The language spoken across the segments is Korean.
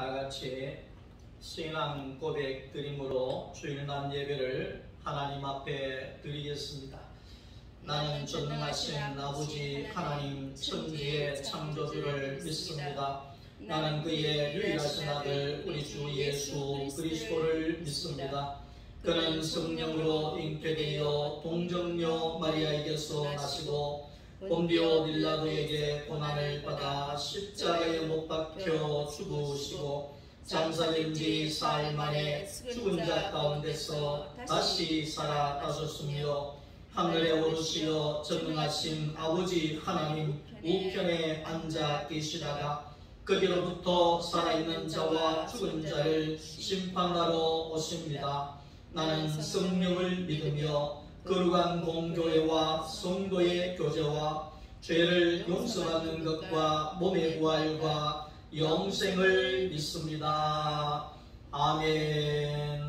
다같이 신앙 고백 드림으로 주일날 예배를 하나님 앞에 드리겠습니다. 나는 전능하신 아버지 하나님 천지의 창조주를 믿습니다. 나는 그의 유일하신 아들 우리 주 예수 그리스도를 믿습니다. 그는 성령으로 잉태되어 동정녀 마리아에게서 나시고 본디오 빌라도에게 고난을 받아 십자가에 못 박혀 죽으시고 장사된 지 4일 만에 죽은 자 가운데서 다시 살아나셨으며 하늘에 오르시어 전능하신 아버지 하나님 우편에 앉아 계시다가 거기로부터 살아있는 자와 죽은 자를 심판하러 오십니다. 나는 성령을 믿으며 거룩한 공교회와 성도의 교제와 죄를 용서받는 것과 몸의 부활과 영생을 믿습니다. 아멘.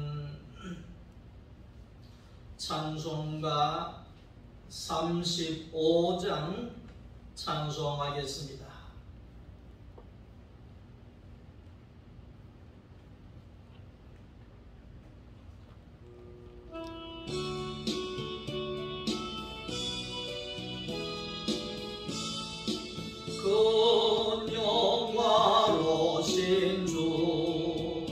찬송가 35장 찬송하겠습니다. 그 영화로신 주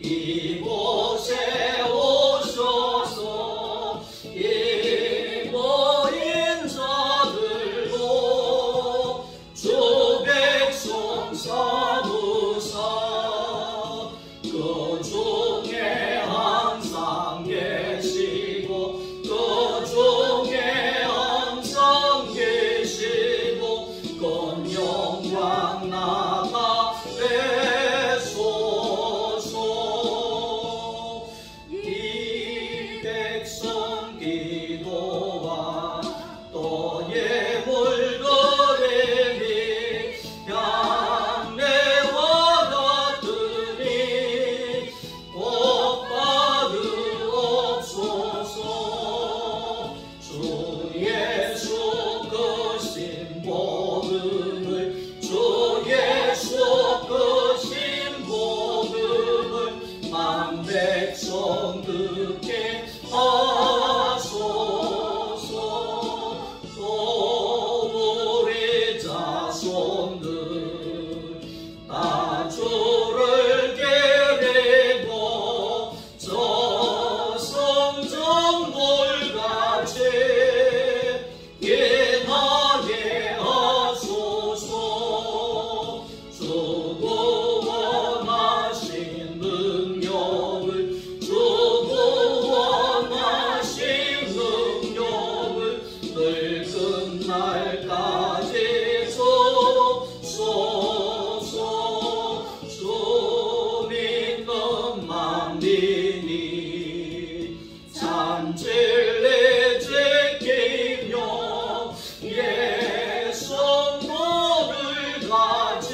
이곳에 오셔서 이 모인 자들도 주 백성 삼으사 그 중에 항상 계시고 그 중에 항상 계시고 그 영광 나가 되소서. 이 백성 기도와 또 예물거래니 향례와 같으니 복 받으옵소서. 주 예수 그 신복음을 주 예수 그 신복음을 만백성 듣게 하소서. 또 우리 자손들 다 주를 계리고 저 성전 돌같이 예나게 하소서. 주고 원하신 능력을 주고 원하신 능력을 늙은 날까지 주소서. 주 믿는 만민이 잔질리 지키며 예성모를 가지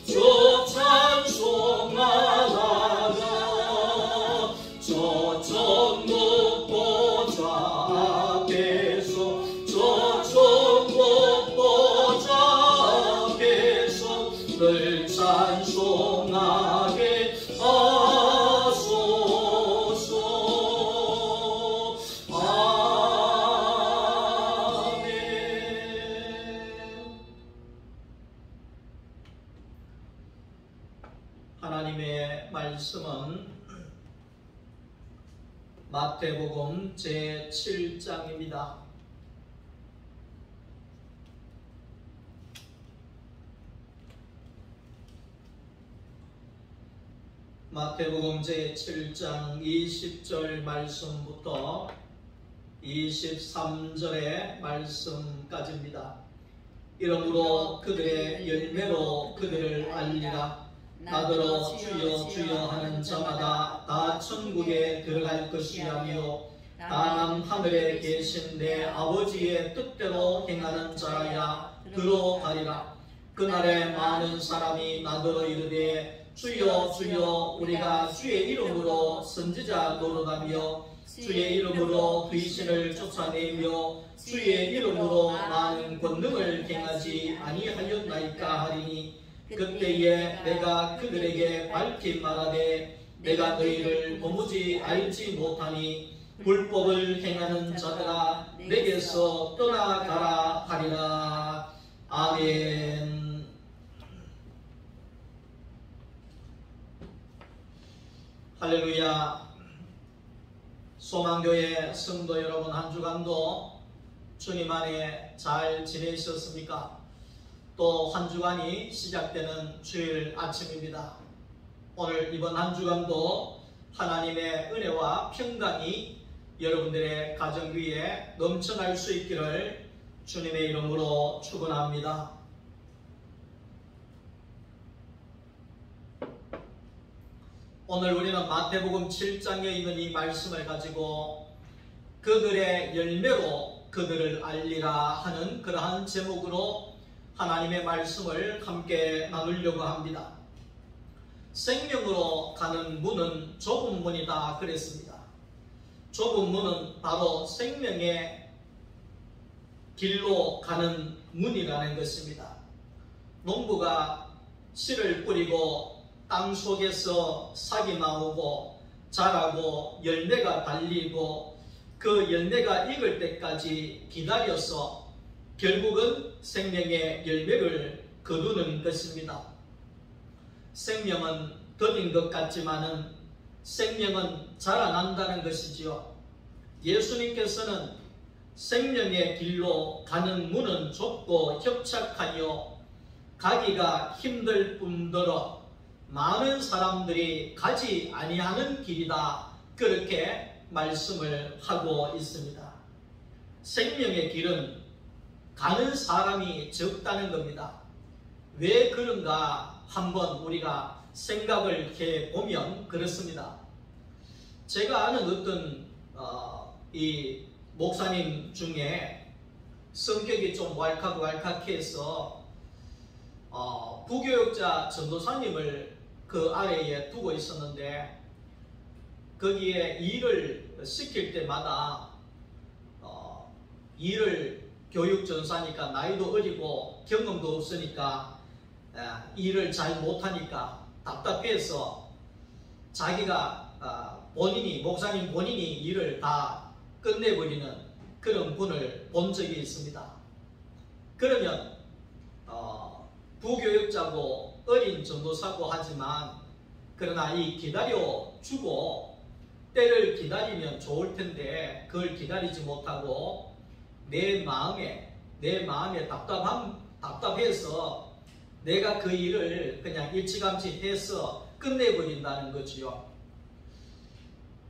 주 찬송하다가 저 천국 보좌 앞에서 저 천국 보좌 앞에서 늘 찬송하게 하소서. 아멘. 하나님의 말씀은 마태복음 제7장입니다. 마태복음 제7장 20절 말씀부터 23절의 말씀까지입니다. 이러므로 그들의 열매로 그들을 알리라. 나더러 주여 주여 하는 자마다 다 천국에 들어갈 것이라며 다만 하늘에 계신 내 아버지의 뜻대로 행하는 자야 들어가리라. 그날에 많은 사람이 나더러 이르되 주여 주여 우리가 주의 이름으로 선지자 노릇하며 주의 이름으로 귀신을 쫓아내며 주의 이름으로 많은 권능을 행하지 아니하였나이까 하리니 그때에 내가 그들에게 밝히 말하되 내가 너희를 도무지 알지 못하니 불법을 행하는 자들아 내게서 떠나가라 하리라. 아멘. 할렐루야. 소망교회 성도 여러분, 한 주간도 주님 안에 잘 지내셨습니까? 또 한 주간이 시작되는 주일 아침입니다. 오늘 이번 한 주간도 하나님의 은혜와 평강이 여러분들의 가정 위에 넘쳐날 수 있기를 주님의 이름으로 축원합니다. 오늘 우리는 마태복음 7장에 있는 이 말씀을 가지고 그들의 열매로 그들을 알리라 하는 그러한 제목으로 하나님의 말씀을 함께 나누려고 합니다. 생명으로 가는 문은 좁은 문이다 그랬습니다. 좁은 문은 바로 생명의 길로 가는 문이라는 것입니다. 농부가 씨를 뿌리고 땅 속에서 싹이 나오고 자라고 열매가 달리고 그 열매가 익을 때까지 기다려서 결국은 생명의 열매를 거두는 것입니다. 생명은 더딘 것 같지만은 생명은 자라난다는 것이지요. 예수님께서는 생명의 길로 가는 문은 좁고 협착하여 가기가 힘들 뿐더러 많은 사람들이 가지 아니하는 길이다, 그렇게 말씀을 하고 있습니다. 생명의 길은 가는 사람이 적다는 겁니다. 왜 그런가 한번 우리가 생각을 해보면 그렇습니다. 제가 아는 어떤 이 목사님 중에 성격이 좀 왈칵왈칵해서 부교육자 전도사님을 그 아래에 두고 있었는데 거기에 일을 시킬 때마다 일을 교육전사니까 나이도 어리고 경험도 없으니까 일을 잘 못하니까 답답해서 자기가 목사님 본인이 일을 다 끝내버리는 그런 분을 본 적이 있습니다. 그러면 부교육자고 어린 전도사고 하지만 그러나 이 기다려주고 때를 기다리면 좋을 텐데 그걸 기다리지 못하고 내 마음에 답답해서 내가 그 일을 그냥 일찌감치 해서 끝내버린다는 거지요.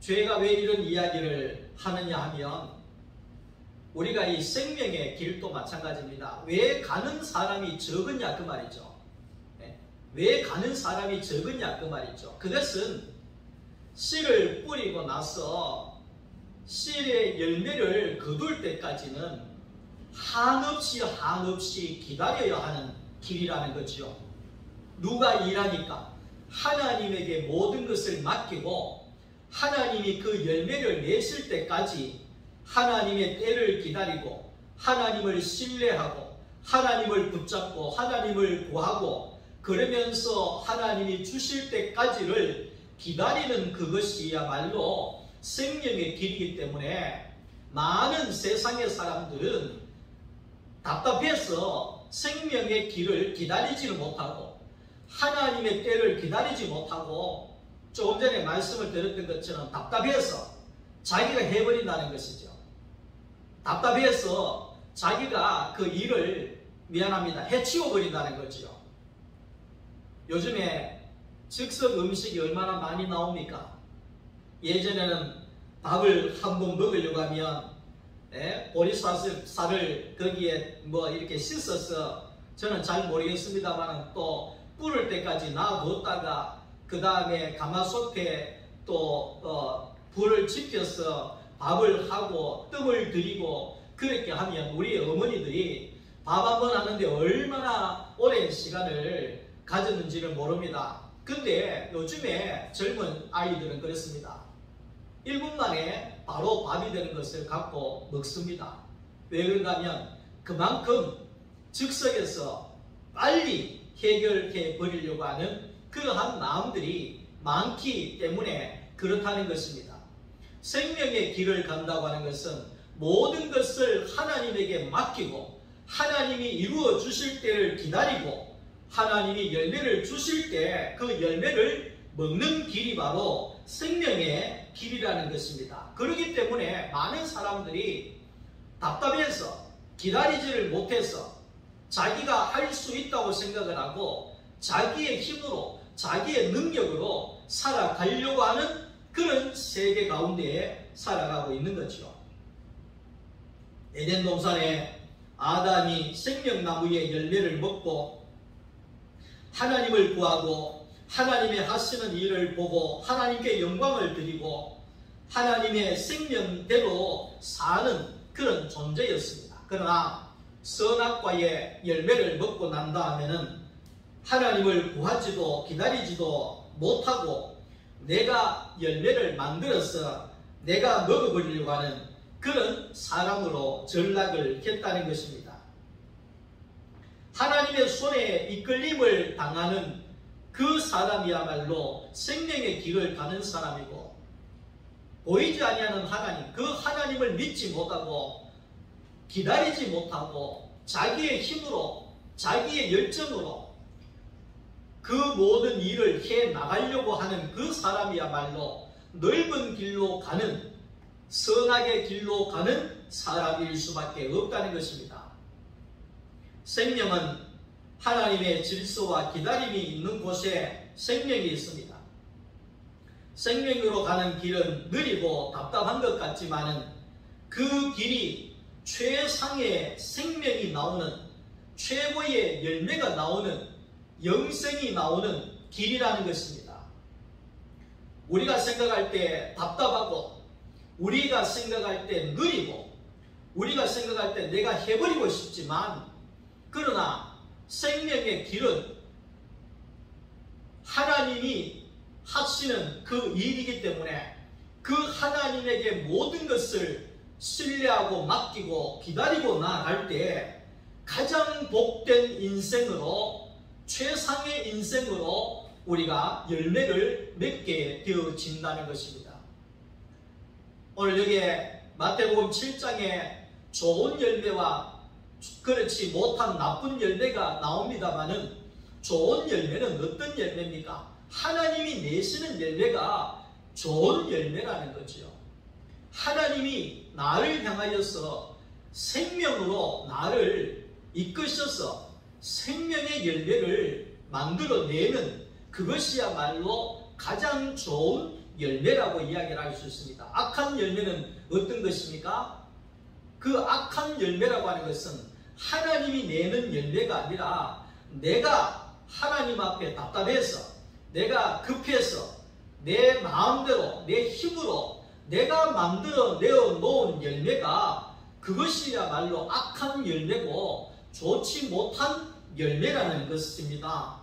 죄가 왜 이런 이야기를 하느냐 하면 우리가 이 생명의 길도 마찬가지입니다. 왜 가는 사람이 적으냐 그 말이죠. 왜 가는 사람이 적으냐 그 말이죠. 그것은 씨를 뿌리고 나서 씨의 열매를 거둘 때까지는 한없이 기다려야 하는 길이라는 거죠. 누가 일하니까 하나님에게 모든 것을 맡기고 하나님이 그 열매를 내실 때까지 하나님의 때를 기다리고 하나님을 신뢰하고 하나님을 붙잡고 하나님을 구하고 그러면서 하나님이 주실 때까지를 기다리는 그것이야말로 생명의 길이기 때문에 많은 세상의 사람들은 답답해서 생명의 길을 기다리지는 못하고 하나님의 때를 기다리지 못하고 조금 전에 말씀을 드렸던 것처럼 답답해서 자기가 해버린다는 것이죠. 답답해서 자기가 그 일을 해치워버린다는 거죠. 요즘에 즉석 음식이 얼마나 많이 나옵니까? 예전에는 밥을 한번 먹으려고 하면 보리쌀을 거기에 이렇게 씻어서 저는 잘 모르겠습니다만 또 불을 때까지 놔뒀다가 그 다음에 가마솥에 또 불을 지펴서 밥을 하고 뜸을 들이고 그렇게 하면 우리 어머니들이 밥 한 번 하는데 얼마나 오랜 시간을 가졌는지를 모릅니다. 근데 요즘에 젊은 아이들은 그렇습니다. 1분 만에 바로 밥이 되는 것을 갖고 먹습니다. 왜 그런가 하면 그만큼 즉석에서 빨리 해결해 버리려고 하는 그러한 마음들이 많기 때문에 그렇다는 것입니다. 생명의 길을 간다고 하는 것은 모든 것을 하나님에게 맡기고 하나님이 이루어 주실 때를 기다리고 하나님이 열매를 주실 때 그 열매를 먹는 길이 바로 생명의 길이라는 것입니다. 그렇기 때문에 많은 사람들이 답답해서 기다리지를 못해서 자기가 할 수 있다고 생각을 하고 자기의 힘으로 자기의 능력으로 살아가려고 하는 그런 세계 가운데에 살아가고 있는 거죠. 에덴 동산에 아담이 생명나무의 열매를 먹고 하나님을 구하고 하나님의 하시는 일을 보고 하나님께 영광을 드리고 하나님의 생명대로 사는 그런 존재였습니다. 그러나 선악과의 열매를 먹고 난 다음에는 하나님을 구하지도 기다리지도 못하고 내가 열매를 만들어서 내가 먹어버리려고 하는 그런 사람으로 전락을 했다는 것입니다. 하나님의 손에 이끌림을 당하는 그 사람이야말로 생명의 길을 가는 사람이고 보이지 아니하는 하나님, 그 하나님을 믿지 못하고 기다리지 못하고 자기의 힘으로 자기의 열정으로 그 모든 일을 해 나가려고 하는 그 사람이야말로 넓은 길로 가는 선악의 길로 가는 사람일 수밖에 없다는 것입니다. 생명은 하나님의 질서와 기다림이 있는 곳에 생명이 있습니다. 생명으로 가는 길은 느리고 답답한 것 같지만은 그 길이 최상의 생명이 나오는 최고의 열매가 나오는 영생이 나오는 길이라는 것입니다. 우리가 생각할 때 답답하고 우리가 생각할 때 느리고 우리가 생각할 때 내가 해버리고 싶지만 그러나 생명의 길은 하나님이 하시는 그 일이기 때문에 그 하나님에게 모든 것을 신뢰하고 맡기고 기다리고 나아갈 때 가장 복된 인생으로 최상의 인생으로 우리가 열매를 맺게 되어진다는 것입니다. 오늘 여기에 마태복음 7장에 좋은 열매와 그렇지 못한 나쁜 열매가 나옵니다마는 좋은 열매는 어떤 열매입니까? 하나님이 내시는 열매가 좋은 열매라는 거죠. 하나님이 나를 향하여서 생명으로 나를 이끄셔서 생명의 열매를 만들어내는 그것이야말로 가장 좋은 열매라고 이야기를 할 수 있습니다. 악한 열매는 어떤 것입니까? 그 악한 열매라고 하는 것은 하나님이 내는 열매가 아니라 내가 하나님 앞에 답답해서 내가 급해서 내 마음대로 내 힘으로 내가 만들어 내어 놓은 열매가 그것이야말로 악한 열매고 좋지 못한 열매라는 것입니다.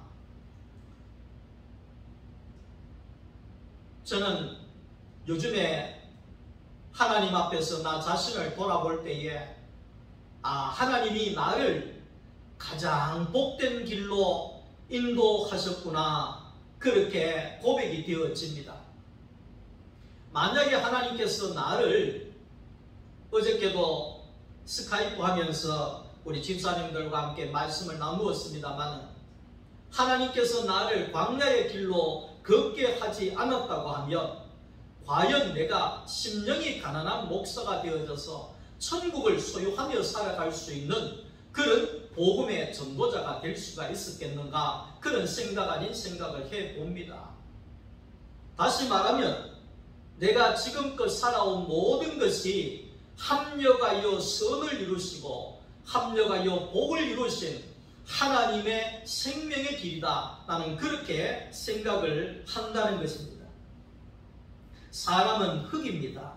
저는 요즘에 하나님 앞에서 나 자신을 돌아볼 때에 하나님이 나를 가장 복된 길로 인도하셨구나 그렇게 고백이 되어집니다. 만약에 하나님께서 나를 어저께도 스카이프 하면서 우리 집사님들과 함께 말씀을 나누었습니다만 하나님께서 나를 광야의 길로 걷게 하지 않았다고 하면 과연 내가 심령이 가난한 목사가 되어져서 천국을 소유하며 살아갈 수 있는 그런 복음의 전도자가 될 수가 있었겠는가 그런 생각 아닌 생각을 해봅니다. 다시 말하면 내가 지금껏 살아온 모든 것이 합력하여 선을 이루시고 합력하여 복을 이루신 하나님의 생명의 길이다 나는 그렇게 생각을 한다는 것입니다. 사람은 흙입니다.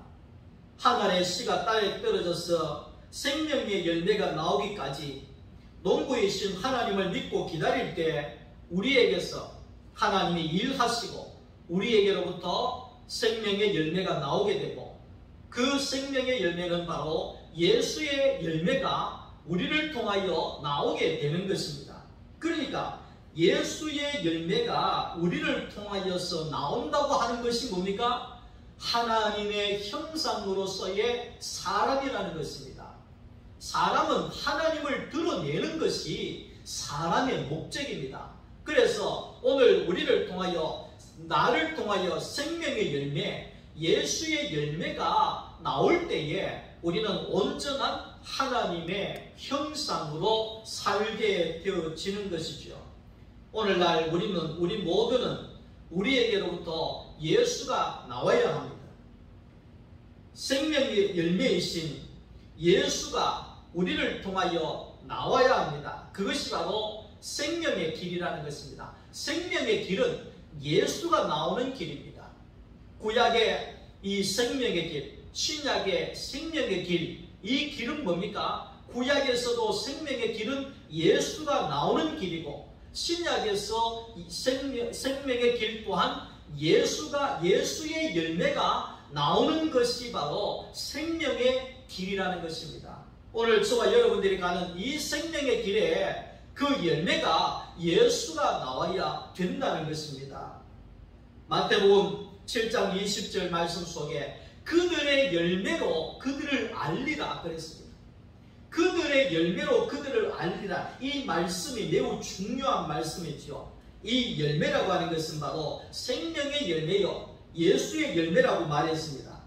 하늘의 씨가 땅에 떨어져서 생명의 열매가 나오기까지 농부의 신 하나님을 믿고 기다릴 때 우리에게서 하나님이 일하시고 우리에게로부터 생명의 열매가 나오게 되고 그 생명의 열매는 바로 예수의 열매가 우리를 통하여 나오게 되는 것입니다. 그러니까 예수의 열매가 우리를 통하여서 나온다고 하는 것이 뭡니까? 하나님의 형상으로서의 사람이라는 것입니다. 사람은 하나님을 드러내는 것이 사람의 목적입니다. 그래서 오늘 우리를 통하여, 나를 통하여 생명의 열매, 예수의 열매가 나올 때에 우리는 온전한 하나님의 형상으로 살게 되어지는 것이죠. 오늘날 우리 모두는 우리에게로부터 예수가 나와야 합니다. 생명의 열매이신 예수가 우리를 통하여 나와야 합니다. 그것이 바로 생명의 길이라는 것입니다. 생명의 길은 예수가 나오는 길입니다. 구약의 이 생명의 길, 신약의 생명의 길, 이 길은 뭡니까? 구약에서도 생명의 길은 예수가 나오는 길이고, 신약에서 생명의 길 또한 예수의 열매가 나오는 것이 바로 생명의 길이라는 것입니다. 오늘 저와 여러분들이 가는 이 생명의 길에 그 열매가 예수가 나와야 된다는 것입니다. 마태복음 7장 20절 말씀 속에 그들의 열매로 그들을 알리라 그랬습니다. 그들의 열매로 그들을 알리라. 이 말씀이 매우 중요한 말씀이지요. 이 열매라고 하는 것은 바로 생명의 열매요, 예수의 열매라고 말했습니다.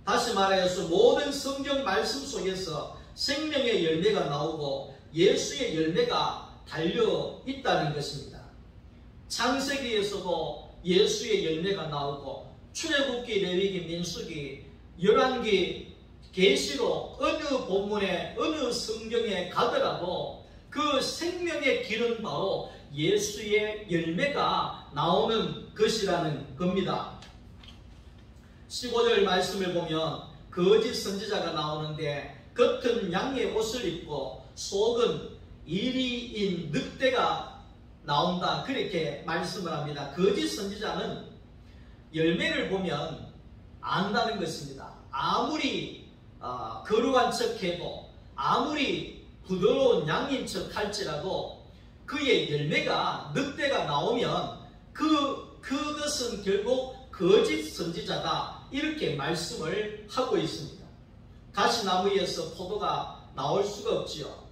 다시 말해서 모든 성경 말씀 속에서 생명의 열매가 나오고 예수의 열매가 달려 있다는 것입니다. 창세기에서도 예수의 열매가 나오고, 출애굽기, 레위기, 민수기, 열왕기, 계시록, 어느 본문에 어느 성경에 가더라도 그 생명의 길은 바로 예수의 열매가 나오는 것이라는 겁니다. 15절 말씀을 보면 거짓 선지자가 나오는데 겉은 양의 옷을 입고 속은 이리인 늑대가 나온다, 그렇게 말씀을 합니다. 거짓 선지자는 열매를 보면 안다는 것입니다. 아무리 거룩한 척해도, 아무리 부드러운 양인 척 할지라도 그의 열매가 늑대가 나오면 그것은 결국 거짓 선지자다, 이렇게 말씀을 하고 있습니다. 가시나무에서 포도가 나올 수가 없지요.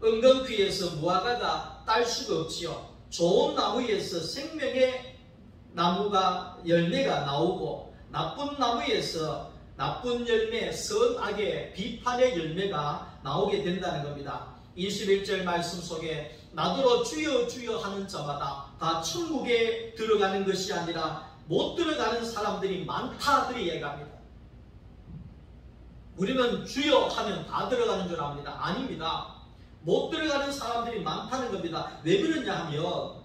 은근귀에서 무화과가 딸 수가 없지요. 좋은 나무에서 생명의 나무가 열매가 나오고, 나쁜 나무에서 나쁜 열매, 선악의 비판의 열매가 나오게 된다는 겁니다. 21절 말씀 속에 나더러 주여 주여 하는 자마다 다 천국에 들어가는 것이 아니라 못 들어가는 사람들이 많다들이 얘기합니다. 우리는 주여 하면 다 들어가는 줄 압니다. 아닙니다. 못 들어가는 사람들이 많다는 겁니다. 왜 그러냐 하면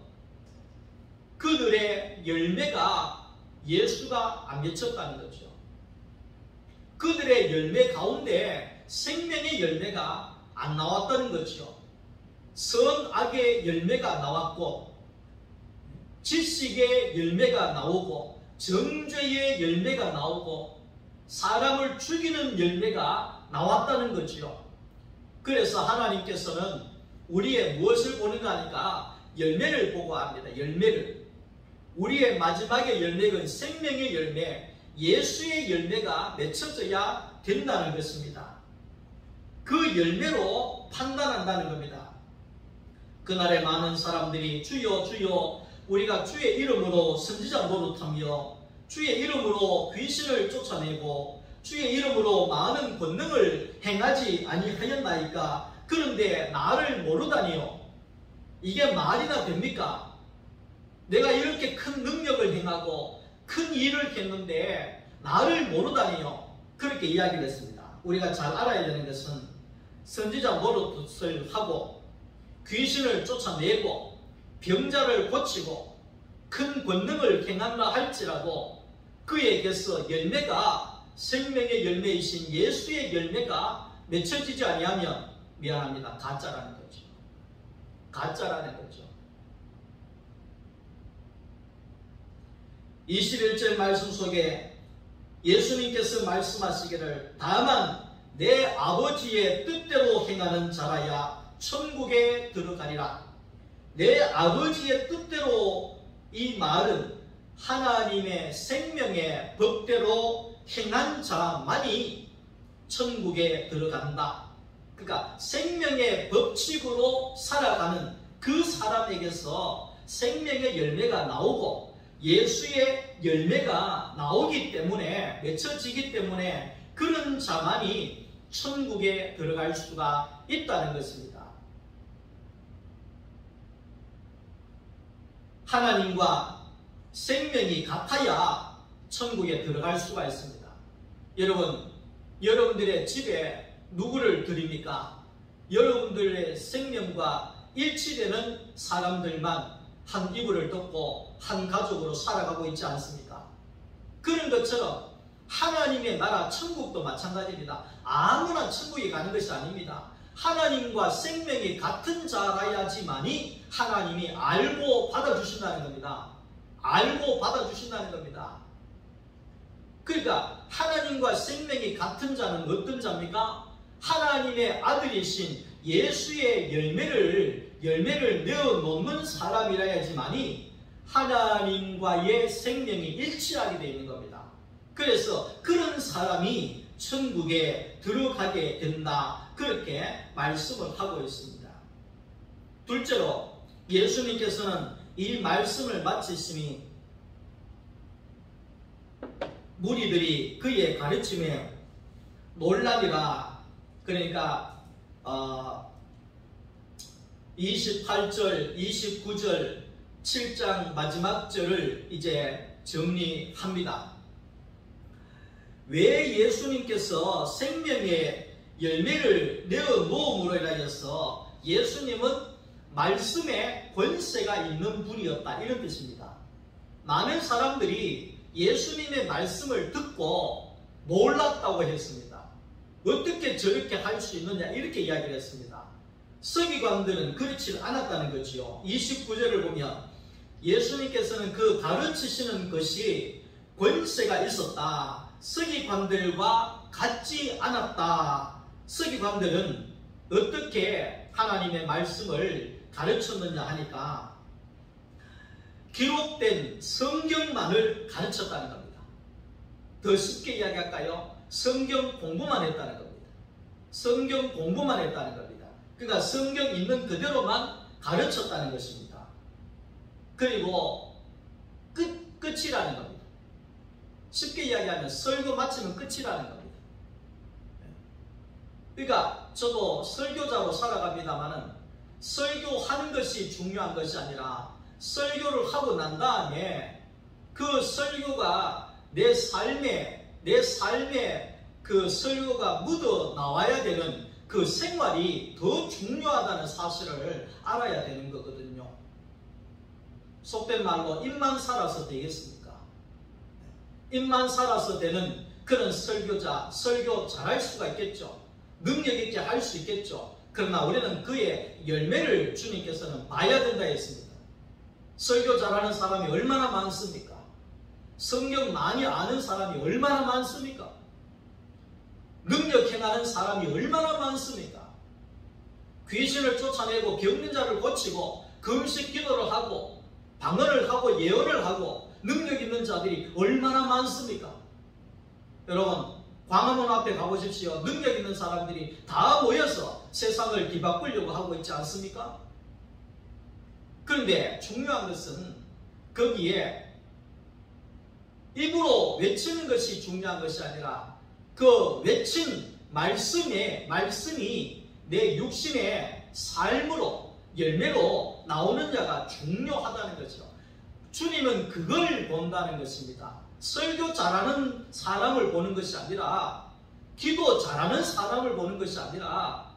그들의 열매가 예수가 안 맺혔다는 거죠. 그들의 열매 가운데 생명의 열매가 안 나왔다는 거죠. 선악의 열매가 나왔고, 지식의 열매가 나오고, 정죄의 열매가 나오고, 사람을 죽이는 열매가 나왔다는 거죠. 그래서 하나님께서는 우리의 무엇을 보는가 하니까 열매를 보고 합니다. 열매를. 우리의 마지막의 열매는 생명의 열매, 예수의 열매가 맺혀져야 된다는 것입니다. 그 열매로 판단한다는 겁니다. 그날에 많은 사람들이 주여 주여 우리가 주의 이름으로 선지자 노릇하며 주의 이름으로 귀신을 쫓아내고 주의 이름으로 많은 권능을 행하지 아니하였나이까? 그런데 나를 모르다니요. 이게 말이나 됩니까? 내가 이렇게 큰 능력을 행하고 큰 일을 했는데 나를 모르다니요. 그렇게 이야기를 했습니다. 우리가 잘 알아야 되는 것은 선지자 노릇을 하고 귀신을 쫓아내고 병자를 고치고 큰 권능을 행한다 할지라도 그에게서 열매가 생명의 열매이신 예수의 열매가 맺혀지지 아니하면 미안합니다. 가짜라는 거죠. 가짜라는 거죠. 21절 말씀 속에 예수님께서 말씀하시기를 다만 내 아버지의 뜻대로 행하는 자라야 천국에 들어가리라. 내 아버지의 뜻대로 이 말은 하나님의 생명의 법대로 행한 자만이 천국에 들어간다. 그러니까 생명의 법칙으로 살아가는 그 사람에게서 생명의 열매가 나오고 예수의 열매가 나오기 때문에, 맺혀지기 때문에 그런 자만이 천국에 들어갈 수가 있다는 것입니다. 하나님과 생명이 같아야 천국에 들어갈 수가 있습니다. 여러분, 여러분들의 집에 누구를 드립니까? 여러분들의 생명과 일치되는 사람들만 한 이불을 덮고 한 가족으로 살아가고 있지 않습니까? 그런 것처럼 하나님의 나라 천국도 마찬가지입니다. 아무나 천국에 가는 것이 아닙니다. 하나님과 생명이 같은 자라야지만이 하나님이 알고 받아주신다는 겁니다. 알고 받아주신다는 겁니다. 그러니까 하나님과 생명이 같은 자는 어떤 자입니까? 하나님의 아들이신 예수의 열매를 내어놓는 사람이라야지만이 하나님과의 생명이 일치하게 되어 있는 겁니다. 그래서 그런 사람이 천국에 들어가게 된다. 그렇게 말씀을 하고 있습니다. 둘째로 예수님께서는 이 말씀을 마치시니 무리들이 그의 가르침에 놀라니라. 그러니까 28절, 29절, 7장 마지막 절을 이제 정리합니다. 왜 예수님께서 생명의 열매를 내어놓음으로 인하여서 예수님은 말씀에 권세가 있는 분이었다, 이런 뜻입니다. 많은 사람들이 예수님의 말씀을 듣고 놀랐다고 했습니다. 어떻게 저렇게 할 수 있느냐, 이렇게 이야기를 했습니다. 서기관들은 그렇지 않았다는 거지요. 29절을 보면 예수님께서는 그 가르치시는 것이 권세가 있었다. 서기관들과 같지 않았다. 서기관들은 어떻게 하나님의 말씀을 가르쳤느냐 하니까 기록된 성경만을 가르쳤다는 겁니다. 더 쉽게 이야기할까요? 성경 공부만 했다는 겁니다. 성경 공부만 했다는 겁니다. 그러니까 성경 있는 그대로만 가르쳤다는 것입니다. 그리고 끝이라는 겁니다. 쉽게 이야기하면 설교 마치면 끝이라는 겁니다. 그러니까 저도 설교자로 살아갑니다마는 설교하는 것이 중요한 것이 아니라 설교를 하고 난 다음에 그 설교가 내 삶에 그 설교가 묻어 나와야 되는 그 생활이 더 중요하다는 사실을 알아야 되는 거거든요. 속된 말로 입만 살아서 되겠습니까? 입만 살아서 되는 그런 설교자, 설교 잘할 수가 있겠죠. 능력 있게 할 수 있겠죠. 그러나 우리는 그의 열매를 주님께서는 봐야 된다 했습니다. 설교 잘하는 사람이 얼마나 많습니까? 성경 많이 아는 사람이 얼마나 많습니까? 능력 행하는 사람이 얼마나 많습니까? 귀신을 쫓아내고 병든 자를 고치고 금식 기도를 하고 방언을 하고 예언을 하고 능력 있는 자들이 얼마나 많습니까? 여러분, 광화문 앞에 가보십시오. 능력 있는 사람들이 다 모여서 세상을 뒤바꾸려고 하고 있지 않습니까? 그런데 중요한 것은 거기에 입으로 외치는 것이 중요한 것이 아니라 그 외친 말씀이 내 육신의 삶으로, 열매로 나오는 자가 중요하다는 거죠. 주님은 그걸 본다는 것입니다. 설교 잘하는 사람을 보는 것이 아니라, 기도 잘하는 사람을 보는 것이 아니라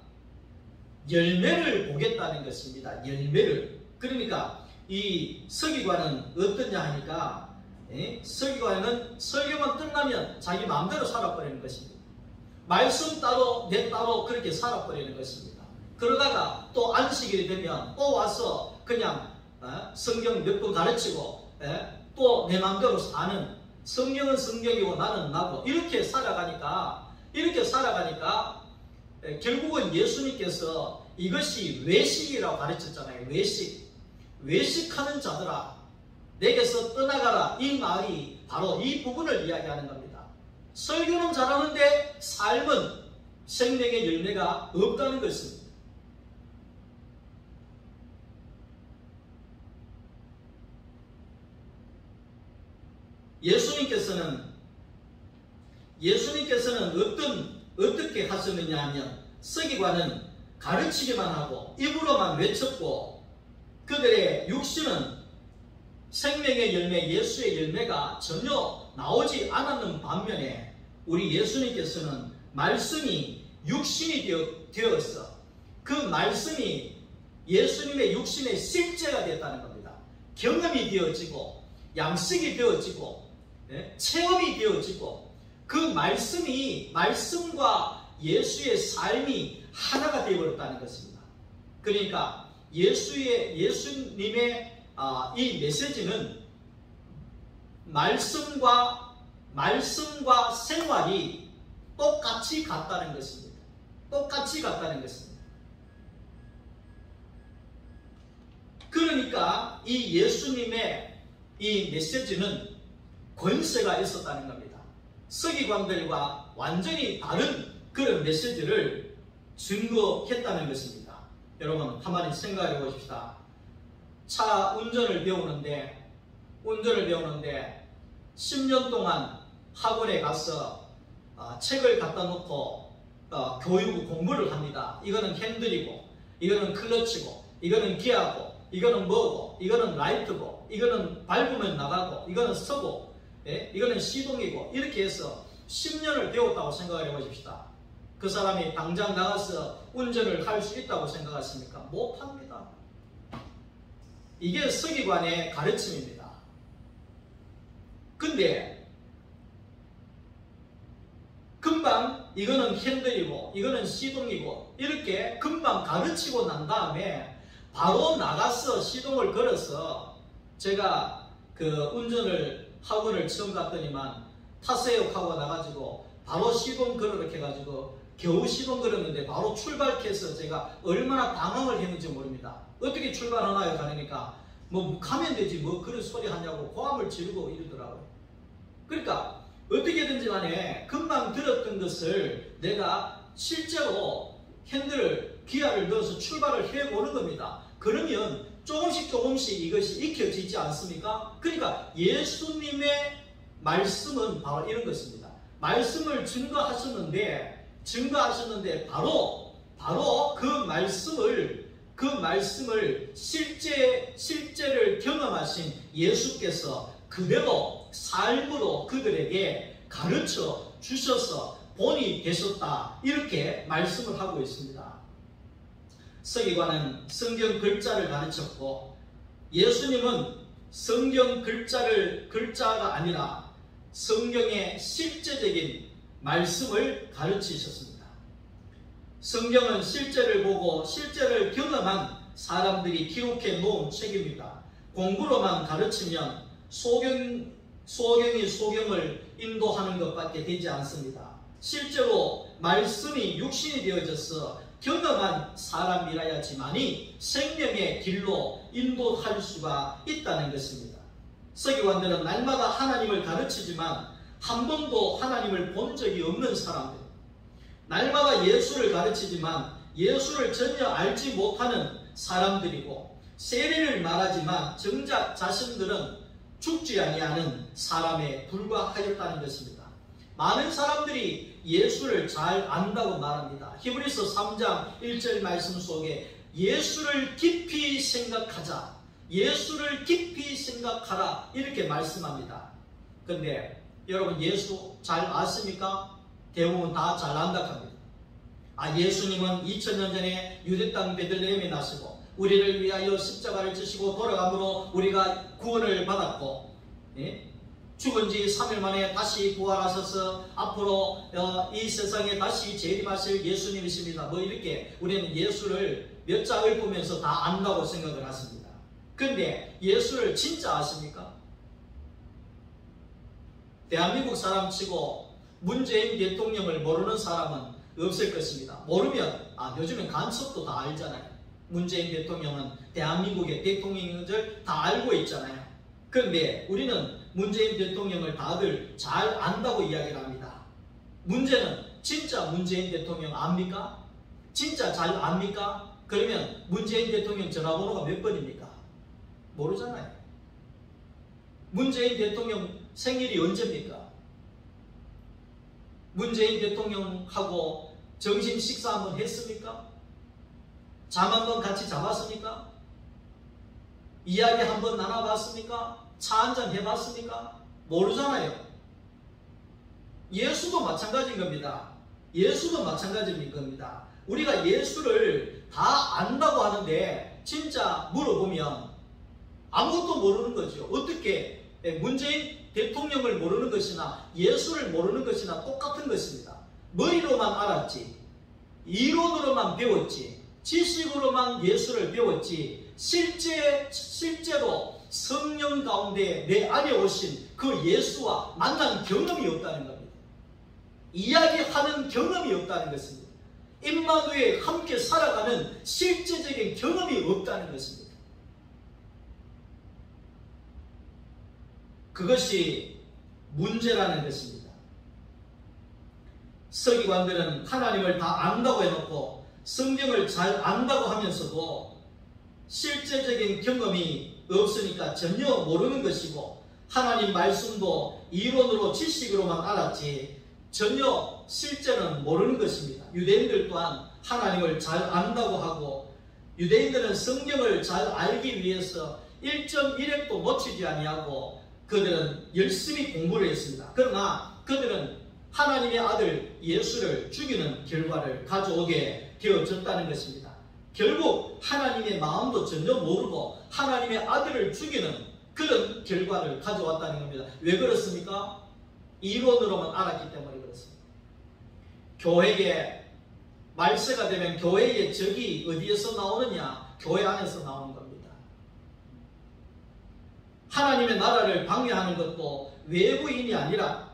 열매를 보겠다는 것입니다. 열매를. 그러니까 이 서기관은 어떠냐 하니까 서기관은 설교만 끝나면 자기 마음대로 살아버리는 것입니다. 말씀 따로 내 따로 그렇게 살아버리는 것입니다. 그러다가 또 안식일이 되면 또 와서 그냥 성경 몇 번 가르치고 또 내 마음대로 사는, 성경은 성경이고 나는 나고 이렇게 살아가니까 결국은 예수님께서 이것이 외식이라고 가르쳤잖아요. 외식. 외식하는 자들아 내게서 떠나가라. 이 말이 바로 이 부분을 이야기하는 겁니다. 설교는 잘하는데 삶은 생명의 열매가 없다는 것입니다. 예수님께서는 어떻게 하셨느냐 하면 서기관은 가르치기만 하고 입으로만 외쳤고 그들의 육신은 생명의 열매, 예수의 열매가 전혀 나오지 않았는 반면에 우리 예수님께서는 말씀이 육신이 되어서 그 말씀이 예수님의 육신의 실제가 됐다는 겁니다. 경험이 되어지고 양식이 되어지고 체험이 되어지고 그 말씀과 예수의 삶이 하나가 되어버렸다는 것입니다. 그러니까 예수님의 이 메시지는 말씀과 생활이 똑같이 같다는 것입니다. 똑같이 같다는 것입니다. 그러니까 이 예수님의 이 메시지는 권세가 있었다는 겁니다. 서기관들과 완전히 다른 그런 메시지를 증거했다는 것입니다. 여러분 한마디 생각해 보십시다. 차 운전을 배우는데 10년 동안 학원에 가서 책을 갖다 놓고 교육 공부를 합니다. 이거는 핸들이고 이거는 클러치고 이거는 기아고 이거는 뭐고 이거는 라이트고 이거는 밟으면 나가고 이거는 서고 이거는 시동이고 이렇게 해서 10년을 배웠다고 생각을 해보십시다. 그 사람이 당장 나가서 운전을 할 수 있다고 생각하십니까? 못합니다. 이게 서기관의 가르침입니다. 근데 금방 이거는 핸들이고 이거는 시동이고 이렇게 금방 가르치고 난 다음에 바로 나가서 시동을 걸어서 제가 그 운전을 학원을 처음 갔더니만 타세요 하고 나가지고 바로 시동 걸어 이렇게 해가지고 겨우 시동 걸었는데 바로 출발해서 제가 얼마나 당황을 했는지 모릅니다. 어떻게 출발하나요? 그러니까 뭐 가면 되지 뭐 그런 소리 하냐고 고함을 지르고 이러더라고요. 그러니까 어떻게든지 간에 금방 들었던 것을 내가 실제로 핸들을 기아를 넣어서 출발을 해보는 겁니다. 그러면 조금씩 이것이 익혀지지 않습니까? 그러니까 예수님의 말씀은 바로 이런 것입니다. 말씀을 증거하셨는데 바로 그 말씀을 실제를 경험하신 예수께서 그대로 삶으로 그들에게 가르쳐 주셔서 본이 되셨다. 이렇게 말씀을 하고 있습니다. 서기관은 성경 글자를 가르쳤고 예수님은 성경 글자가 아니라 성경의 실제적인 말씀을 가르치셨습니다. 성경은 실제를 보고 실제를 경험한 사람들이 기록해 놓은 책입니다. 공부로만 가르치면 소경이 소경을 인도하는 것밖에 되지 않습니다. 실제로 말씀이 육신이 되어져서 경험한 사람이라야지만이 생명의 길로 인도할 수가 있다는 것입니다. 서기관들은 날마다 하나님을 가르치지만 한 번도 하나님을 본 적이 없는 사람들, 날마다 예수를 가르치지만 예수를 전혀 알지 못하는 사람들이고 세례를 말하지만 정작 자신들은 죽지 아니하는 사람에 불과하였다는 것입니다. 많은 사람들이 예수를 잘 안다고 말합니다. 히브리서 3장 1절 말씀 속에 예수를 깊이 생각하자, 예수를 깊이 생각하라 이렇게 말씀합니다. 근데 여러분 예수 잘 아십니까? 대부분 다 잘 안다 합니다. 예수님은 2000년 전에 유대 땅 베들레헴에 나시고 우리를 위하여 십자가를 지시고 돌아감으로 우리가 구원을 받았고 죽은 지 3일 만에 다시 부활하셔서 앞으로 이 세상에 다시 재림하실 예수님이십니다. 뭐 이렇게 우리는 예수를 몇 장을 보면서 다 안다고 생각을 하십니다. 근데 예수를 진짜 아십니까? 대한민국 사람 치고 문재인 대통령을 모르는 사람은 없을 것입니다. 모르면 요즘엔 간첩도 다 알잖아요. 문재인 대통령은 대한민국의 대통령인 줄 다 알고 있잖아요. 그런데 우리는 문재인 대통령을 다들 잘 안다고 이야기를 합니다. 문제는 진짜 문재인 대통령 압니까? 진짜 잘 압니까? 그러면 문재인 대통령 전화번호가 몇 번입니까? 모르잖아요. 문재인 대통령 생일이 언제입니까? 문재인 대통령하고 점심 식사 한번 했습니까? 잠 한번 같이 자봤습니까? 이야기 한번 나눠봤습니까? 차 한잔 해봤습니까? 모르잖아요. 예수도 마찬가지인 겁니다. 예수도 마찬가지인 겁니다. 우리가 예수를 다 안다고 하는데 진짜 물어보면 아무것도 모르는 거죠. 어떻게 문재인 대통령을 모르는 것이나 예수를 모르는 것이나 똑같은 것입니다. 머리로만 알았지, 이론으로만 배웠지, 지식으로만 예수를 배웠지, 실제로 성령 가운데 내 안에 오신 그 예수와 만난 경험이 없다는 겁니다. 이야기하는 경험이 없다는 것입니다. 임마누엘 함께 살아가는 실제적인 경험이 없다는 것입니다. 그것이 문제라는 것입니다. 서기관들은 하나님을 다 안다고 해놓고 성경을 잘 안다고 하면서도 실제적인 경험이 없으니까 전혀 모르는 것이고, 하나님 말씀도 이론으로 지식으로만 알았지 전혀 실제는 모르는 것입니다. 유대인들 또한 하나님을 잘 안다고 하고, 유대인들은 성경을 잘 알기 위해서 1.1핵도 놓치지 아니하고 그들은 열심히 공부를 했습니다. 그러나 그들은 하나님의 아들 예수를 죽이는 결과를 가져오게 되어졌다는 것입니다. 결국 하나님의 마음도 전혀 모르고 하나님의 아들을 죽이는 그런 결과를 가져왔다는 겁니다. 왜 그렇습니까? 이론으로만 알았기 때문에 그렇습니다. 교회에 말세가 되면 교회의 적이 어디에서 나오느냐? 교회 안에서 나오는 겁니다. 하나님의 나라를 방해하는 것도 외부인이 아니라,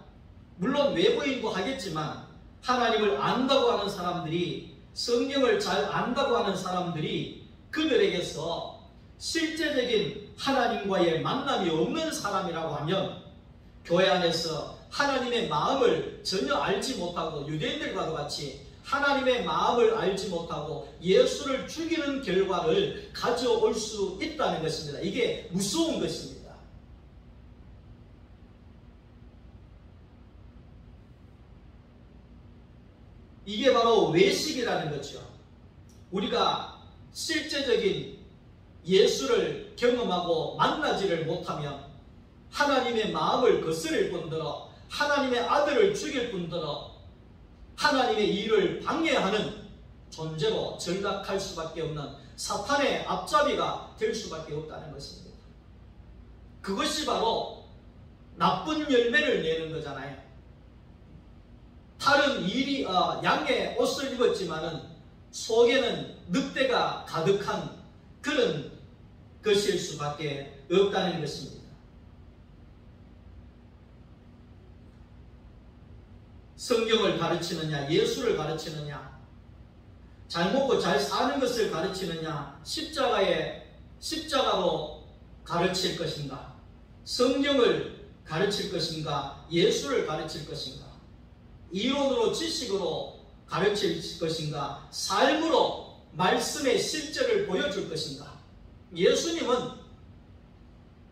물론 외부인도 하겠지만 하나님을 안다고 하는 사람들이, 성경을 잘 안다고 하는 사람들이 그들에게서 실제적인 하나님과의 만남이 없는 사람이라고 하면 교회 안에서 하나님의 마음을 전혀 알지 못하고 유대인들과도 같이 하나님의 마음을 알지 못하고 예수를 죽이는 결과를 가져올 수 있다는 것입니다. 이게 무서운 것입니다. 이게 바로 외식이라는 거죠. 우리가 실제적인 예수를 경험하고 만나지를 못하면 하나님의 마음을 거스릴 뿐더러 하나님의 아들을 죽일 뿐더러 하나님의 일을 방해하는 존재로 전락할 수밖에 없는 사탄의 앞잡이가 될 수밖에 없다는 것입니다. 그것이 바로 나쁜 열매를 내는 거잖아요. 탈은 양의 옷을 입었지만은 속에는 늑대가 가득한 그런 것일 수밖에 없다는 것입니다. 성경을 가르치느냐, 예수를 가르치느냐, 잘 먹고 잘 사는 것을 가르치느냐, 십자가로 가르칠 것인가, 성경을 가르칠 것인가, 예수를 가르칠 것인가, 이론으로 지식으로 가르칠 것인가, 삶으로 말씀의 실제를 보여줄 것인가. 예수님은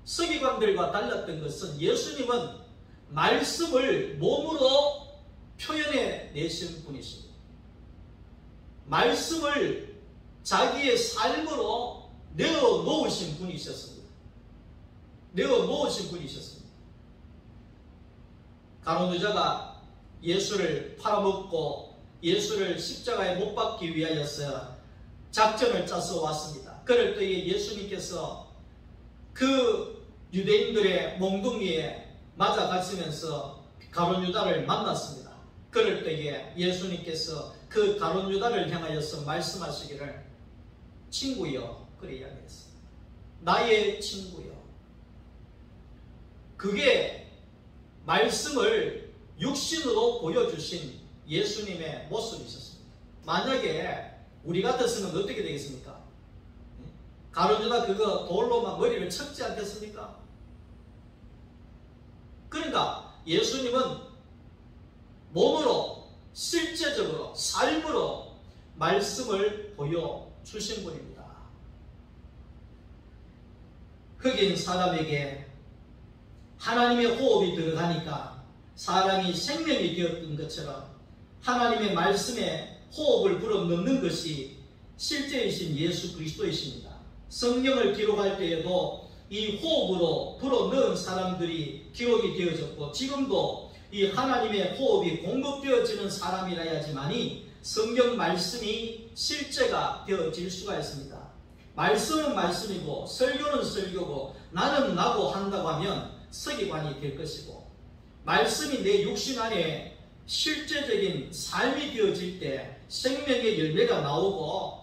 서기관들과 달랐던 것은 예수님은 말씀을 몸으로 표현해 내신 분이십니다. 말씀을 자기의 삶으로 내어놓으신 분이셨습니다. 가룟 유다가 예수를 팔아먹고 예수를 십자가에 못 박기 위하여서 작전을 짜서 왔습니다. 그럴 때에 예수님께서 그 유대인들의 몽둥이에 맞아가시면서 가룟 유다를 만났습니다. 그럴 때에 예수님께서 그 가룟 유다를 향하여서 말씀하시기를 친구여, 그래 이야기했어요. 나의 친구여. 그게 말씀을 육신으로 보여주신 예수님의 모습이셨습니다. 만약에 우리 같았으면 어떻게 되겠습니까? 가룟유다 그거 돌로 막 머리를 쳤지 않겠습니까? 그러니까 예수님은 몸으로 실제적으로 삶으로 말씀을 보여주신 분입니다. 흑인 사람에게 하나님의 호흡이 들어가니까 사람이 생명이 되었던 것처럼 하나님의 말씀에 호흡을 불어넣는 것이 실제이신 예수 그리스도이십니다. 성경을 기록할 때에도 이 호흡으로 불어넣은 사람들이 기록이 되어졌고 지금도 이 하나님의 호흡이 공급되어지는 사람이라야지만이 성경 말씀이 실제가 되어질 수가 있습니다. 말씀은 말씀이고 설교는 설교고 나는 나고 한다고 하면 서기관이 될 것이고 말씀이 내 육신 안에 실제적인 삶이 되어질 때 생명의 열매가 나오고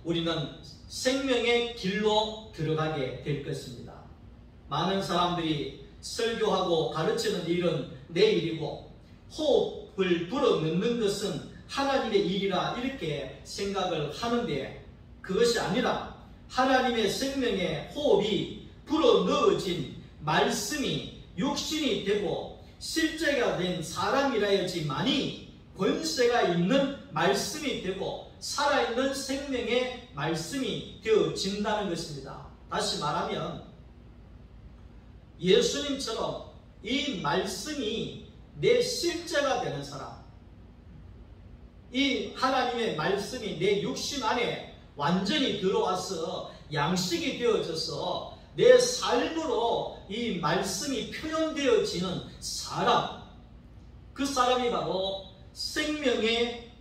우리는 생명의 길로 들어가게 될 것입니다. 많은 사람들이 설교하고 가르치는 일은 내 일이고 호흡을 불어넣는 것은 하나님의 일이라 이렇게 생각을 하는데 그것이 아니라 하나님의 생명의 호흡이 불어넣어진 말씀이 육신이 되고 실제가 된 사람이라야지만이 권세가 있는 말씀이 되고 살아있는 생명의 말씀이 되어진다는 것입니다. 다시 말하면 예수님처럼 이 말씀이 내 실제가 되는 사람, 이 하나님의 말씀이 내 육신 안에 완전히 들어와서 양식이 되어져서 내 삶으로 이 말씀이 표현되어지는 사람, 그 사람이 바로 생명의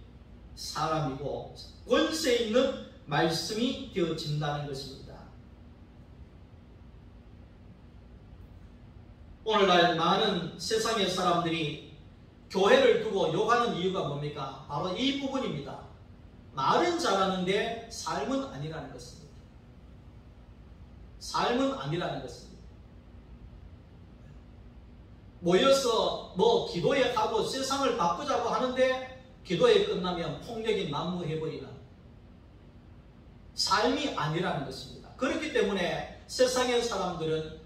사람이고 권세 있는 말씀이 되어진다는 것입니다. 오늘날 많은 세상의 사람들이 교회를 두고 욕하는 이유가 뭡니까? 바로 이 부분입니다. 말은 잘하는데 삶은 아니라는 것입니다. 삶은 아니라는 것입니다. 모여서 뭐 기도회 하고 세상을 바꾸자고 하는데 기도회 끝나면 폭력이 난무해버리는 삶이 아니라는 것입니다. 그렇기 때문에 세상의 사람들은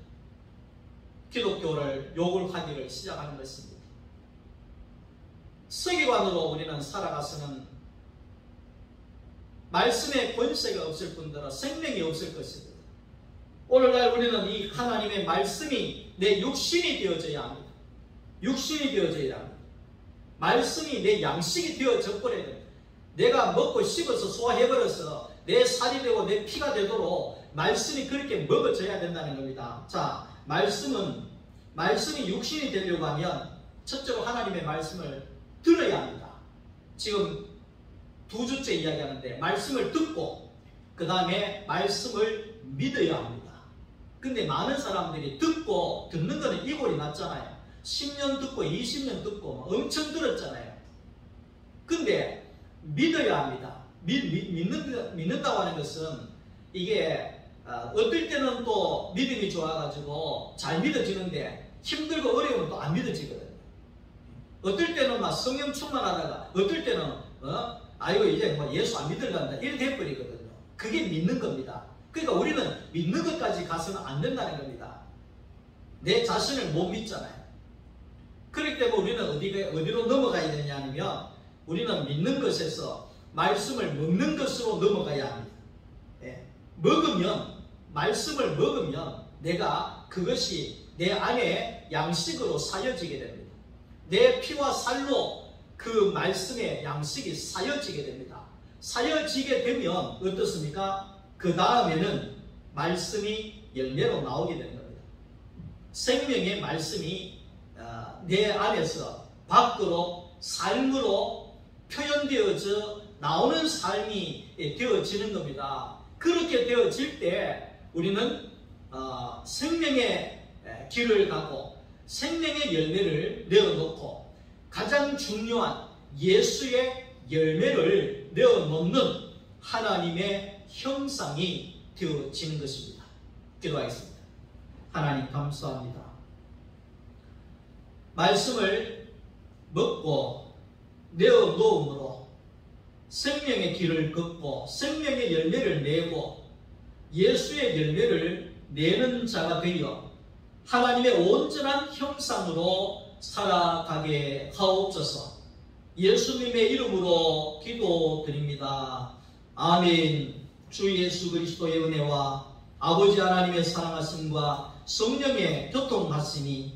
기독교를 욕을 하기를 시작하는 것입니다. 서기관으로 우리는 살아가서는 말씀의 권세가 없을 뿐더러 생명이 없을 것입니다. 오늘날 우리는 이 하나님의 말씀이 내 육신이 되어져야 합니다. 육신이 되어져야 합니다. 말씀이 내 양식이 되어져 버려야 됩니다. 내가 먹고 씹어서 소화해버려서 내 살이 되고 내 피가 되도록 말씀이 그렇게 먹어져야 된다는 겁니다. 자, 말씀이 육신이 되려고 하면 첫째로 하나님의 말씀을 들어야 합니다. 지금 2주째 이야기하는데 말씀을 듣고 그 다음에 말씀을 믿어야 합니다. 근데 많은 사람들이 듣는 거는 이골이 났잖아요. 10년 듣고 20년 듣고 엄청 들었잖아요. 근데 믿어야 합니다. 믿는다고 하는 것은 이게 어떨 때는 또 믿음이 좋아가지고 잘 믿어지는데 힘들고 어려우면 또 안 믿어지거든요. 어떨 때는 막 성령 충만하다가 어떨 때는 아이고 이제 뭐 예수 안 믿으려한다 이렇게 돼버리거든요. 그게 믿는 겁니다. 그러니까 우리는 믿는 것까지 가서는 안 된다는 겁니다. 내 자신을 못 믿잖아요. 그렇기 때문에 우리는 어디로 넘어가야 되냐 하면 우리는 믿는 것에서 말씀을 먹는 것으로 넘어가야 합니다. 네. 말씀을 먹으면 내가 그것이 내 안에 양식으로 사여지게 됩니다. 내 피와 살로 그 말씀의 양식이 사여지게 됩니다. 사여지게 되면 어떻습니까? 그 다음에는 말씀이 열매로 나오게 되는 겁니다. 생명의 말씀이 내 안에서 밖으로 삶으로 표현되어져 나오는 삶이 되어지는 겁니다. 그렇게 되어질 때 우리는 생명의 길을 가고 생명의 열매를 내어놓고 가장 중요한 예수의 열매를 내어놓는 하나님의 형상이 되어지는 것입니다. 기도하겠습니다. 하나님 감사합니다. 말씀을 먹고 내어놓음으로 생명의 길을 걷고 생명의 열매를 내고 예수의 열매를 내는 자가 되어 하나님의 온전한 형상으로 살아가게 하옵소서. 예수님의 이름으로 기도드립니다. 아멘. 주 예수 그리스도의 은혜와 아버지 하나님의 사랑하심과 성령의 교통하심이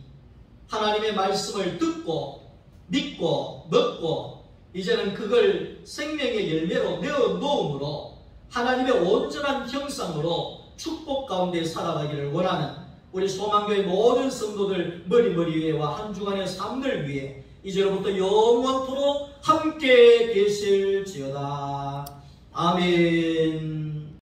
하나님의 말씀을 듣고 믿고 먹고 이제는 그걸 생명의 열매로 내어 놓음으로 하나님의 온전한 형상으로 축복 가운데 살아가기를 원하는 우리 소망교회 모든 성도들 머리 위에와 한 주간의 삶을 위해 이제로부터 영원토록 함께 계실지어다. 아멘.